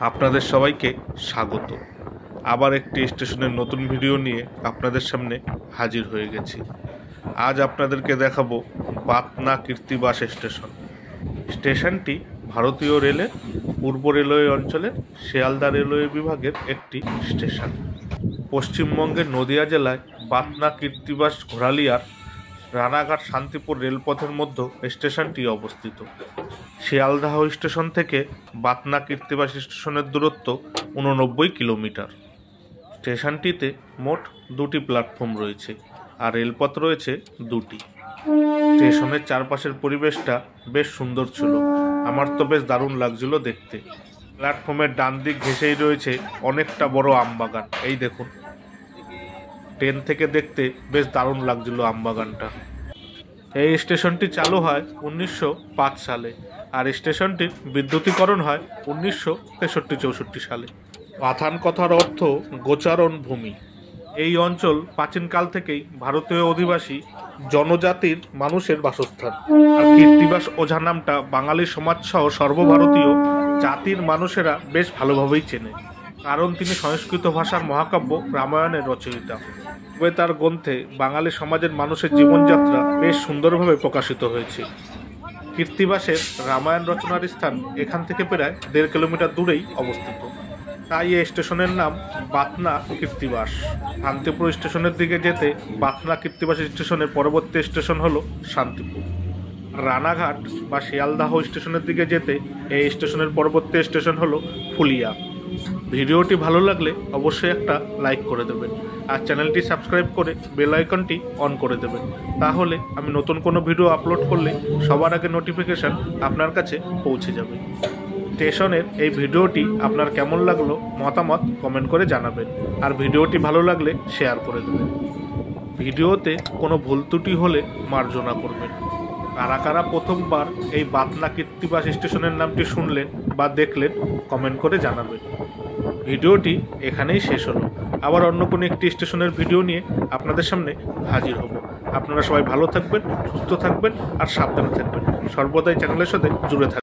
আপনাদের সবাইকে স্বাগত। আবার একটি স্টেশনের নতুন ভিডিও নিয়ে আপনাদের সামনে হাজির হয়ে গেছি। আজ আপনাদেরকে দেখাবো বাতনা কীর্তিবাস স্টেশন। স্টেশনটি ভারতীয় রেলের পূর্ব রেলওয়ে অঞ্চলের শিয়ালদা রেলওয়ে বিভাগের একটি স্টেশন। পশ্চিমবঙ্গের নদিয়া জেলায় বাতনা কীর্তিবাস ঘোরালিয়ার রানাঘাট শান্তিপুর রেলপথের মধ্যে স্টেশনটি অবস্থিত। শিয়ালদাহ স্টেশন থেকে বাতনা কীর্তিবাস স্টেশনের দূরত্ব 89 কিলোমিটার। স্টেশনটিতে মোট 2টি প্ল্যাটফর্ম রয়েছে আর রেলপথ রয়েছে 2টি। স্টেশনের চারপাশের পরিবেশটা বেশ সুন্দর ছিল, আমার তো বেশ দারুণ লাগছিল দেখতে। প্ল্যাটফর্মের ডান দিক ঘেঁষেই রয়েছে অনেকটা বড় আমবাগান। এই দেখুন, ট্রেন থেকে দেখতে বেশ দারুণ লাগছিল আমবাগানটা। এই স্টেশনটি চালু হয় 1905 সালে আর স্টেশনটির বিদ্যুতীকরণ হয় 1963-64 সালে। পাথান কথার অর্থ গোচারণ ভূমি। এই অঞ্চল প্রাচীনকাল থেকেই ভারতীয় অধিবাসী জনজাতির মানুষের বাসস্থান। আর কীর্তিবাস ওঝা নামটা বাঙালি সমাজসহ সর্বভারতীয় জাতির মানুষেরা বেশ ভালোভাবেই চেনে, কারণ তিনি সংস্কৃত ভাষার মহাকাব্য রামায়ণের রচয়িতা। তবে তার গ্রন্থে বাঙালি সমাজের মানুষের জীবনযাত্রা বেশ সুন্দরভাবে প্রকাশিত হয়েছে। কীর্তিবাসের রামায়ণ রচনার স্থান এখান থেকে প্রায় 1.5 কিলোমিটার দূরেই অবস্থিত। তাই এই স্টেশনের নাম বাতনা কীর্তিবাস। শান্তিপুর স্টেশনের দিকে যেতে বাতনা কীর্তিবাস স্টেশনের পরবর্তী স্টেশন হলো শান্তিপুর। রানাঘাট বা শিয়ালদাহ স্টেশনের দিকে যেতে এই স্টেশনের পরবর্তী স্টেশন হলো ফুলিয়া। ভিডিওটি ভালো লাগলে অবশ্যই একটা লাইক করে দেবেন আর চ্যানেলটি সাবস্ক্রাইব করে বেল আইকনটি অন করে দেবেন, তাহলে আমি নতুন কোনো ভিডিও আপলোড করলে সবার আগে নোটিফিকেশান আপনার কাছে পৌঁছে যাবে। স্টেশনের এই ভিডিওটি আপনার কেমন লাগলো মতামত কমেন্ট করে জানাবেন আর ভিডিওটি ভালো লাগলে শেয়ার করে দেবেন। ভিডিওতে কোনো ভুল ত্রুটি হলে মার্জনা করবেন। কারা কারা প্রথমবার এই বাতনা কীর্তিবাস স্টেশনের নামটি শুনলেন বা দেখলেন কমেন্ট করে জানাবেন। ভিডিওটি এখানেই শেষ হলো। আবার অন্য কোনো একটি স্টেশনের ভিডিও নিয়ে আপনাদের সামনে হাজির হব। আপনারা সবাই ভালো থাকবেন, সুস্থ থাকবেন আর সাবধানে থাকবেন। সর্বদাই চ্যানেলের সাথে জুড়ে থাকবেন।